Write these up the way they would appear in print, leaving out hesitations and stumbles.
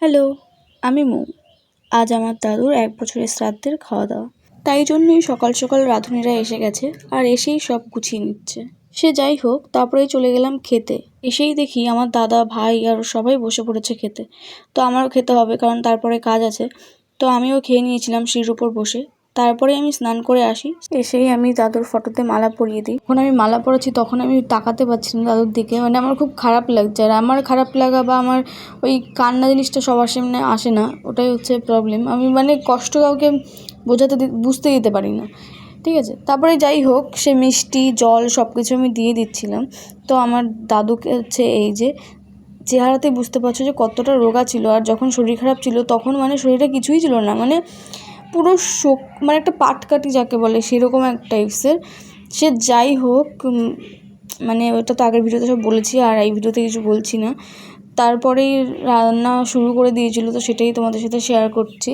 Hello, আমি মৌ। আজ আমার দাদুর ১ বছরের শ্রাদ্ধের খাওয়া দাওয়া, তাই জন্যই সকাল সকাল রাঁধুনিরা এসে গেছে আর এসেই সব গুছিয়ে নিচ্ছে। সে যাই হোক, তারপরেই চলে গেলাম খেতে। এসেই দেখি আমার দাদা, ভাই আর সবাই বসে পড়েছে খেতে। তো আমারও খেতে হবে, কারণ তারপরে কাজ আছে। তো আমিও খেয়ে নিয়েছিলাম সিঁড়ির উপর বসে। তারপরে আমি স্নান করে আসি, এসেই আমি দাদুর ফটোতে মালা পরিয়ে দিই। যখন আমি মালা পরাচ্ছি তখন আমি তাকাতে পারছি না দাদুর দিকে, মানে আমার খুব খারাপ লাগছে। আর আমার খারাপ লাগা বা আমার ওই কান্না জিনিসটা সবার সামনে আসে না, ওটাই হচ্ছে প্রবলেম। আমি মানে কষ্ট কাউকে বুঝতে দিতে পারি না, ঠিক আছে। তারপরে যাই হোক, সে মিষ্টি জল সব কিছু আমি দিয়ে দিচ্ছিলাম। তো আমার দাদুকে হচ্ছে এই যে চেহারাতে বুঝতে পারছো যে কতটা রোগা ছিল। আর যখন শরীর খারাপ ছিল তখন মানে শরীরে কিছুই ছিল না, মানে পুরো মানে একটা পাটকাঠি যাকে বলে সেরকম এক টাইপসের। সে যাই হোক, মানে ওটা তো আগের ভিডিওতে সব বলেছি, আর এই ভিডিওতে কিছু বলছি না। তারপরেই রান্না শুরু করে দিয়েছিল, তো সেটাই তোমাদের সাথে শেয়ার করছি।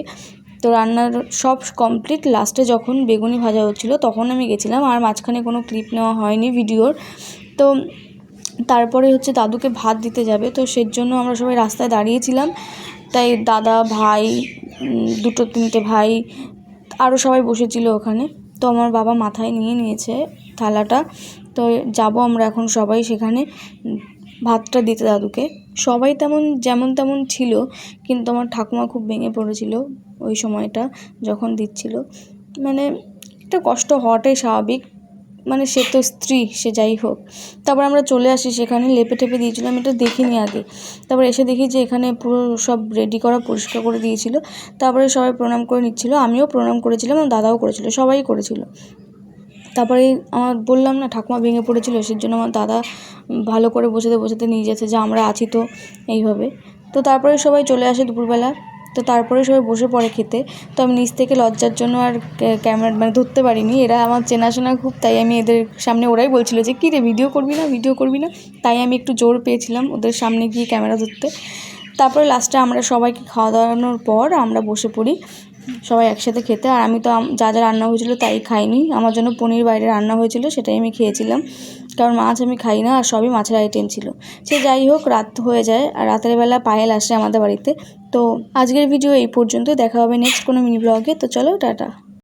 তো রান্নার সব কমপ্লিট, লাস্টে যখন বেগুনি ভাজা হচ্ছিলো তখন আমি গেছিলাম, আর মাঝখানে কোনো ক্লিপ নেওয়া হয়নি ভিডিওর। তো তারপরে হচ্ছে দাদুকে ভাত দিতে যাবে, তো সেই জন্য আমরা সবাই রাস্তায় দাঁড়িয়েছিলাম। তাই দাদা, ভাই, 2-3টে ভাই আরও সবাই বসেছিল ওখানে। তো আমার বাবা মাথায় নিয়ে নিয়েছে থালাটা। তো যাব আমরা এখন সবাই সেখানে ভাতটা দিতে দাদুকে। সবাই যেমন তেমন ছিল, কিন্তু আমার ঠাকুমা খুব ভেঙে পড়েছিল ওই সময়টা যখন দিচ্ছিল। মানে একটা কষ্ট হওয়াটাই স্বাভাবিক, মানে সে তো স্ত্রী, সে যাই হোক। তারপর আমরা চলে আসি সেখানে, লেপে টেপে দিয়েছিলাম, এটা দেখিনি আগে। তারপর এসে দেখি যে এখানে পুরো সব রেডি করা, পরিষ্কার করে দিয়েছিল। তারপরে সবাই প্রণাম করে নিচ্ছিল, আমিও প্রণাম করেছিলাম, আমার দাদাও করেছিল, সবাই করেছিল। তারপরে আমার বললাম না ঠাকুমা ভেঙে পড়েছিল, সেই জন্য আমার দাদা ভালো করে বোঝাতে নিয়ে যাচ্ছে যে আমরা আছি তো, এইভাবে। তো তারপরে সবাই চলে আসে দুপুরবেলা। তো তারপরে সবাই বসে পড়ে খেতে। তো আমি নিচ থেকে লজ্জার জন্য আর ক্যামেরা মানে ধরতে পারিনি। এরা আমার চেনাশোনা খুব, তাই আমি এদের সামনে, ওরাই বলছিল যে কী রে ভিডিও করবি না, তাই আমি একটু জোর পেয়েছিলাম ওদের সামনে গিয়ে ক্যামেরা ধরতে। তারপরে লাস্টে আমরা সবাইকে খাওয়া দাওয়ানোর পর আমরা বসে পড়ি সবাই একসাথে খেতে। আর আমি তো যা রান্না হয়েছিল তাই খাইনি, আমার জন্য পনির বাইরে রান্না হয়েছিল, সেটাই আমি খেয়েছিলাম, কারণ মাছ আমি খাই না, আর সবই মাছের আইটেম ছিল। সে যাই হোক, রাত হয়ে যায়, আর রাতের বেলা পায়েল আসে আমাদের বাড়িতে। তো আজকের ভিডিও এই পর্যন্ত, দেখা হবে নেক্সট কোনো মিনি ব্লগে। তো চলো, টাটা।